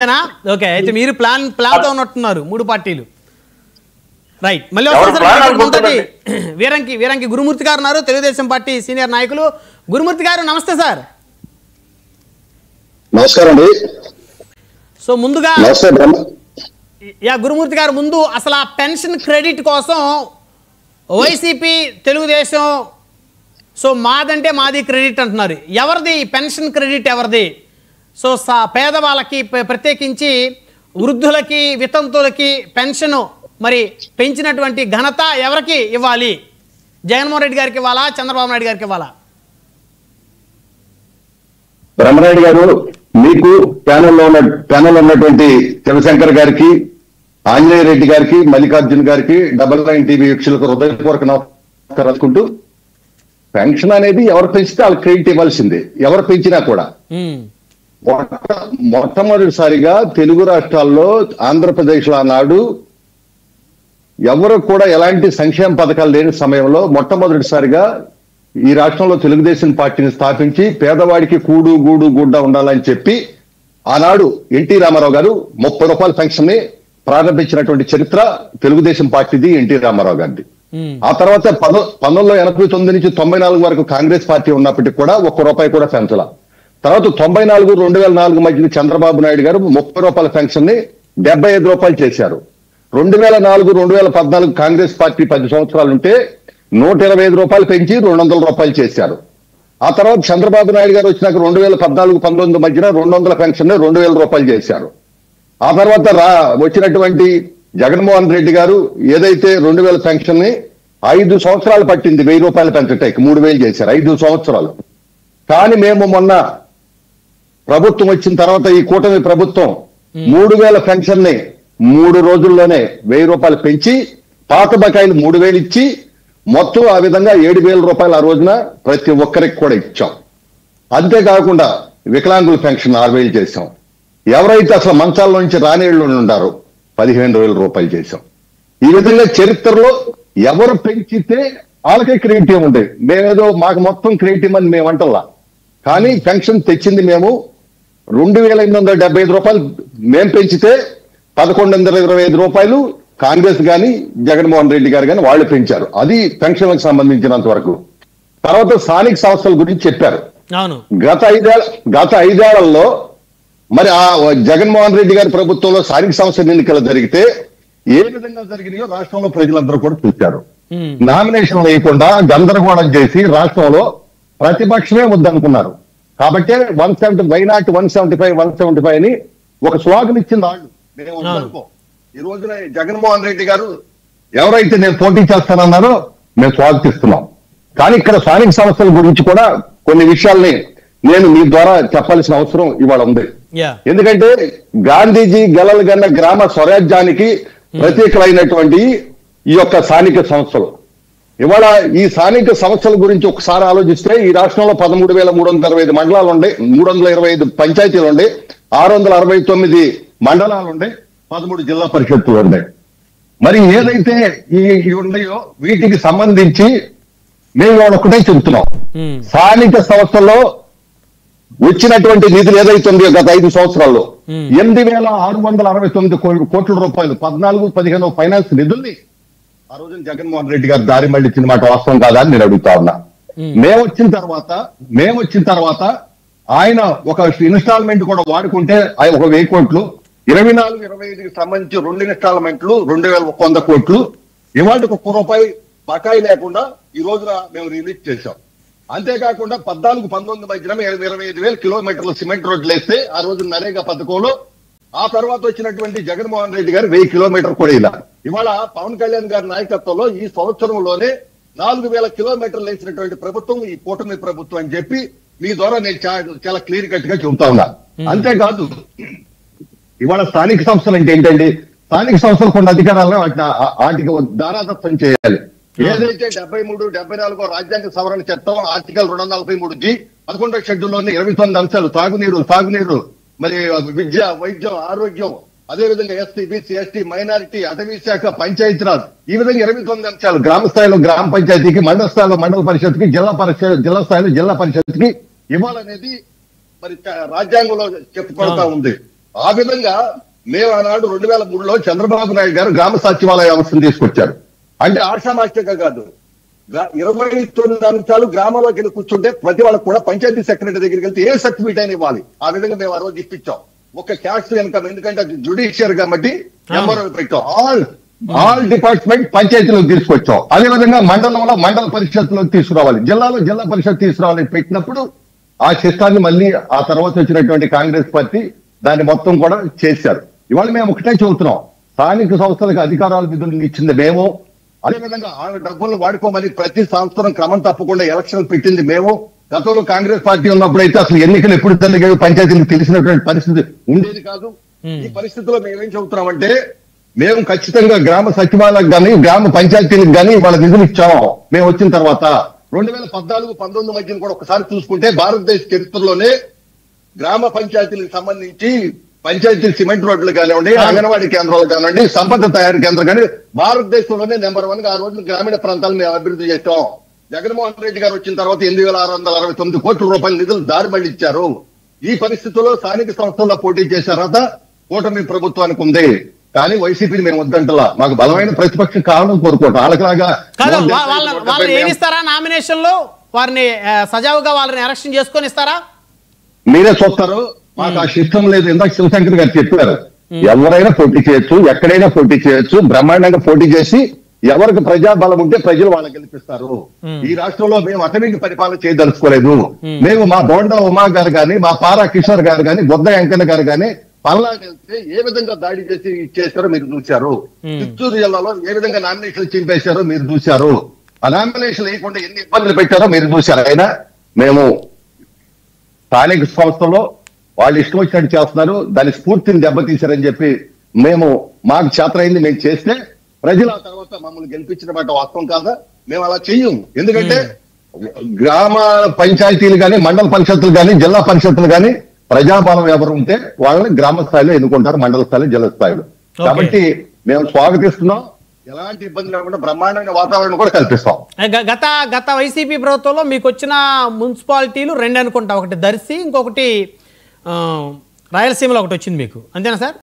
Okay అయితే మీరు plan తో ఉన్నట్టున్నారు మూడు పార్టీలు రైట్ మళ్ళీ వీరంకి గురుమూర్తి గారు ఉన్నారు తెలుగుదేశం పార్టీ సీనియర్ నాయకులు గురుమూర్తి గారు నమస్తే సార్ నమస్కారం అండి సో ముందుగా గురుమూర్తి గారు ముందు అసలు ఆ పెన్షన్ క్రెడిట్ కోసం వైసీపీ తెలుగుదేశం సో మాదంటే మాది క్రెడిట్ అంటున్నారు ఎవరిది పెన్షన్ క్రెడిట్ ఎవరిది సో పేదవాళ్ళకి ప్రత్యేకించి వృద్ధులకి వితంతులకి పెన్షన్ మరి పెంచినటువంటి ఘనత ఎవరికి ఇవ్వాలి జగన్మోహన్ రెడ్డి గారికి ఇవ్వాలా చంద్రబాబు నాయుడు గారికి ఇవ్వాలా బ్రహ్మనాయుడు గారు మీకు ప్యానెల్లో ఉన్నటువంటి శివశంకర్ గారికి ఆంజనేయ రెడ్డి గారికి మల్లికార్జున్ గారికి 99 టీవీ వీక్షకులకు హృదయపూర్వక నమస్కారం అనుకుంటూ పెన్షన్ అనేది ఎవరు పెంచితే వాళ్ళకి క్రెడిట్ ఇవ్వాల్సిందే ఎవరు పెంచినా కూడా మొట్టమొదటిసారిగా తెలుగు రాష్ట్రాల్లో ఆంధ్రప్రదేశ్ లో ఆనాడు ఎవరు కూడా ఎలాంటి సంక్షేమ పథకాలు లేని సమయంలో మొట్టమొదటిసారిగా ఈ రాష్ట్రంలో తెలుగుదేశం పార్టీని స్థాపించి పేదవాడికి కూడు గూడు గుడ్డ ఉండాలని చెప్పి ఆనాడు ఎన్టీ రామారావు గారు 30 రూపాయల పెన్షన్ ని ప్రారంభించినటువంటి చరిత్ర తెలుగుదేశం పార్టీది ఎన్టీ రామారావు గారిది. ఆ తర్వాత 1989 నుంచి 94 వరకు కాంగ్రెస్ పార్టీ ఉన్నప్పటికీ కూడా 1 రూపాయి కూడా పెంచాల. తర్వాత 94 2004 మధ్య చంద్రబాబు నాయుడు గారు 30 రూపాయల పెన్షన్ ని 75 రూపాయలు చేశారు. 2004 2014 కాంగ్రెస్ పార్టీ 10 సంవత్సరాలు ఉంటే 125 రూపాయలు పెంచి 200 రూపాయలు చేశారు. ఆ తర్వాత చంద్రబాబు నాయుడు గారు వచ్చినాక 2014-19 మధ్యన 200 పెన్షన్ 2000 రూపాయలు చేశారు. ఆ తర్వాత వచ్చినటువంటి జగన్మోహన్ రెడ్డి గారు ఏదైతే 2000 పెన్షన్ ని 5 సంవత్సరాలు పట్టింది 1000 రూపాయలు పెంచటానికి 3000 చేశారు 5 సంవత్సరాలు. కానీ మేము మొన్న ప్రభుత్వం వచ్చిన తర్వాత ఈ కూటమి ప్రభుత్వం 3000 పెన్షన్ ని 3 రోజుల్లోనే 1000 రూపాయలు పెంచి పాత బకాయిలు 3000 ఇచ్చి మొత్తం ఆ విధంగా 7000 రూపాయలు ఆ రోజున ప్రతి ఒక్కరికి కూడా ఇచ్చాం. అంతేకాకుండా వికలాంగుల పెన్షన్ 6000 చేశాం. ఎవరైతే అసలు మంచాల నుంచి రానేళ్ళు ఉండారో 15000 రూపాయలు చేశాం. ఈ విధంగా చరిత్రలో ఎవరు పెంచితే వాళ్ళకే క్రెడిట్ ఏముంటాయి. మేమేదో మాకు మొత్తం క్రెడిట్ ఇవ్వని మేము అంటల్లా. కానీ పెన్షన్ తెచ్చింది మేము 2875 రూపాయలు మేము పెంచితే 1125 రూపాయలు కాంగ్రెస్ గాని జగన్మోహన్ రెడ్డి గారు కానీ వాళ్ళు పెంచారు. అది పెన్షన్లకు సంబంధించినంత వరకు. తర్వాత స్థానిక సంస్థల గురించి చెప్పారు. గత ఐదేళ్లలో మరి ఆ జగన్మోహన్ రెడ్డి గారి ప్రభుత్వంలో స్థానిక సంస్థల ఎన్నికలు జరిగితే ఏ విధంగా జరిగినాయో రాష్ట్రంలో ప్రజలందరూ కూడా చూశారు. నామినేషన్ లేకుండా గందరగోళం చేసి రాష్ట్రంలో ప్రతిపక్షమే వద్దనుకున్నారు. కాబట్టి 175 అని ఒక స్లోగన్ ఇచ్చింది వాళ్ళు. మేము వద్దనుకో. ఈ రోజున జగన్మోహన్ రెడ్డి గారు ఎవరైతే నేను పోటీ చేస్తానన్నారో మేము స్వాగతిస్తున్నాం. కానీ ఇక్కడ స్థానిక సంస్థల గురించి కూడా కొన్ని విషయాల్ని నేను మీ ద్వారా చెప్పాల్సిన అవసరం ఇవాళ ఉంది. ఎందుకంటే గాంధీజీ గెలలు గన్న గ్రామ స్వరాజ్యానికి ప్రతీకలైనటువంటి ఈ యొక్క స్థానిక సంస్థలు ఇవాళ ఈ స్థానిక సంస్థల గురించి ఒకసారి ఆలోచిస్తే ఈ రాష్ట్రంలో 13,325 మండలాలు ఉండే 325 పంచాయతీలు ఉండే 669 మండలాలు ఉండే 13 జిల్లా పరిషత్తులు ఉన్నాయి. మరి ఏదైతే ఈ ఉన్నాయో వీటికి సంబంధించి మేము ఒకటే చెబుతున్నాం. స్థానిక సంస్థల్లో వచ్చినటువంటి నిధులు ఏదైతే ఉందో గత 5 సంవత్సరాల్లో 8,669 కోట్ల రూపాయలు 14-15 ఫైనాన్స్ నిధుల్ని ఆ రోజున జగన్మోహన్ రెడ్డి గారు దారి మళ్ళించిన మాట వాస్తవం కాదా అని నేను అడుగుతా ఉన్నా. మేము వచ్చిన తర్వాత ఆయన ఒక ఇన్స్టాల్మెంట్ కూడా వాడుకుంటే ఆయన ఒక 1000 కోట్లు 24-25కి సంబంధించి 2 ఇన్స్టాల్మెంట్లు 2100 కోట్లు ఇవాళ 1 రూపాయి బకాయి లేకుండా ఈ రోజున మేము రిలీజ్ చేశాం. అంతేకాకుండా 14-19 మధ్యన 25,000 కిలోమీటర్ల సిమెంట్ రోడ్లు వేస్తే ఆ రోజు నరేగా పథకంలో ఆ తర్వాత వచ్చినటువంటి జగన్మోహన్ రెడ్డి గారు 1000 కిలోమీటర్ కూడా ఇలా ఇవాళ పవన్ కళ్యాణ్ గారి నాయకత్వంలో ఈ సంవత్సరంలోనే 4000 కిలోమీటర్లు వేసినటువంటి ప్రభుత్వం ఈ కూటమి ప్రభుత్వం అని చెప్పి మీ ద్వారా నేను చాలా క్లియర్ కట్ గా చెబుతా ఉన్నా. అంతేకాదు ఇవాళ స్థానిక సంస్థలు అంటే ఏంటండి, స్థానిక సంస్థలు కొన్ని అధికారాలను వాటికి దారాదత్తం చేయాలి. ఏదైతే 73-74 రాజ్యాంగ సవరణ చట్టం ఆర్టికల్ 243G 11వ షెడ్యూల్లోని 29 అంశాలు తాగునీరు మరి విద్య వైద్యం ఆరోగ్యం అదేవిధంగా ఎస్సీ బీసీ ఎస్టీ మైనారిటీ అటవీ శాఖ పంచాయతీరాజ్ ఈ విధంగా 29 అంశాలు గ్రామ స్థాయిలో గ్రామ పంచాయతీకి మండల స్థాయిలో మండల పరిషత్కి జిల్లా స్థాయిలో జిల్లా పరిషత్కి ఇవ్వాలనేది మరి రాజ్యాంగంలో చెప్పుకుంటా ఉంది. ఆ విధంగా మేము ఆనాడు 2003లో చంద్రబాబు నాయుడు గారు గ్రామ సచివాలయ వ్యవస్థను తీసుకొచ్చారు. అంటే ఆషామాష్యంగా కాదు, 29 అంశాలు గ్రామంలోకి వెళ్ళి కూర్చుంటే ప్రతి వాళ్ళకు కూడా పంచాయతీ సెక్రటరీ దగ్గరికి వెళ్తే ఏ సర్టిఫికేట్ అయినా ఇవ్వాలి. ఆ విధంగా మేము ఆ రోజు ఇప్పించాం. ఒక క్యాస్ట్ ఇన్కమ్, ఎందుకంటే అది జుడిషియర్ కాబట్టి నెంబర్ పెట్టాం. ఆల్ డిపార్ట్మెంట్ పంచాయతీలోకి తీసుకొచ్చాం. అదేవిధంగా మండలంలో మండల పరిషత్లోకి తీసుకురావాలి, జిల్లాలో జిల్లా పరిషత్ తీసుకురావాలని పెట్టినప్పుడు ఆ సిస్టాన్ని మళ్ళీ ఆ తర్వాత వచ్చినటువంటి కాంగ్రెస్ పార్టీ దాన్ని మొత్తం కూడా చేశారు. ఇవాళ మేము ఒకటే చెబుతున్నాం, స్థానిక సంస్థలకు అధికారాల విధులు ఇచ్చింది మేము. అదేవిధంగా ఆ డబ్బులను వాడుకోమని ప్రతి సంవత్సరం క్రమం తప్పకుండా ఎలక్షన్ పెట్టింది మేము. గతంలో కాంగ్రెస్ పార్టీ ఉన్నప్పుడైతే అసలు ఎన్నికలు ఎప్పుడు జరిగాయో పంచాయతీలకు తెలిసినటువంటి పరిస్థితి ఉండేది కాదు. ఈ పరిస్థితిలో మేమేం చెబుతున్నామంటే, మేము ఖచ్చితంగా గ్రామ సచివాలయాలకు కానీ గ్రామ పంచాయతీలకు కానీ వాళ్ళ నిధులు ఇచ్చాం. మేము వచ్చిన తర్వాత 2014-19 మధ్యన కూడా ఒకసారి చూసుకుంటే భారతదేశ చరిత్రలోనే గ్రామ పంచాయతీలకు సంబంధించి పంచాయతీ సిమెంట్ రోడ్లు కానివ్వండి, అంగన్వాడీ కేంద్రాలు కానివ్వండి, సంపద తయారీ కేంద్రం కానీ భారతదేశంలోనే నెంబర్ 1 గా ఆ రోజు గ్రామీణ ప్రాంతాలను మేము అభివృద్ధి చేస్తాం. జగన్మోహన్ రెడ్డి గారు వచ్చిన తర్వాత 8,669 కోట్ల రూపాయల నిధులు దారి మళ్లీ ఇచ్చారు. ఈ పరిస్థితుల్లో స్థానిక సంస్థల్లో పోటీ చేసే అర్హత కూటమి ప్రభుత్వానికి ఉంది. కానీ వైసీపీని మేము వద్దంటలా, మాకు బలమైన ప్రతిపక్షం కావాలని కోరుకోవటం. వాళ్ళకిలాగా వాళ్ళు ఏమిస్తారా నామినేషన్ లో, వారిని సజావుగా వాళ్ళని ఎలక్షన్ చేసుకొని ఇస్తారా? మీరే చూస్తారు. మాకు ఆ సిస్టమ్ లేదు. ఇందాక శివశంకర్ గారు చెప్పారు, ఎవరైనా పోటీ చేయొచ్చు, ఎక్కడైనా పోటీ చేయొచ్చు, బ్రహ్మాండంగా పోటీ చేసి ఎవరికి ప్రజాబలం ఉంటే ప్రజలు వాళ్ళకి గెలిపిస్తారు. ఈ రాష్ట్రంలో మేము అటవీకి పరిపాలన చేయదలుచుకోలేదు. మేము మా బోండా ఉమా గారు కానీ, మా పారా కిషోర్ గారు కానీ, బొద్ద వెంకన్న గారు కానీ పల్లా వెళ్తే ఏ విధంగా దాడి చేసి ఇచ్చేసారో మీరు చూశారు. చిత్తూరు జిల్లాలో ఏ విధంగా నామినేషన్లు చింపేశారో మీరు చూశారు. ఆ నామినేషన్లు వేయకుండా ఎన్ని ఇబ్బందులు పెట్టారో మీరు చూశారు. అయినా మేము స్థానిక సంస్థలో వాళ్ళు ఇష్టం వచ్చినట్టు చేస్తున్నారు, దాని స్ఫూర్తిని దెబ్బతీశారని చెప్పి మేము మాకు చేతనైంది మేము చేస్తే ప్రజలు ఆ తర్వాత మమ్మల్ని గెలిపించిన మాట వాస్తవం కాదా? మేము అలా చెయ్యం. ఎందుకంటే గ్రామ పంచాయతీలు కానీ, మండల పరిషత్తులు కానీ, జిల్లా పరిషత్తులు కానీ ప్రజాబలం ఎవరు ఉంటే వాళ్ళని గ్రామ స్థాయిలో ఎన్నుకుంటారు, మండల స్థాయిలో, జిల్లా స్థాయిలో. కాబట్టి మేము స్వాగతిస్తున్నాం. ఎలాంటి ఇబ్బంది లేకుండా బ్రహ్మాండమైన వాతావరణం కూడా కల్పిస్తాం. గత వైసీపీ ప్రభుత్వంలో మీకు వచ్చిన మున్సిపాలిటీలు 2 అనుకుంటా, ఒకటి దర్శి, ఇంకొకటి రాయలసీమలో ఒకటి వచ్చింది మీకు, అంతేనా సార్?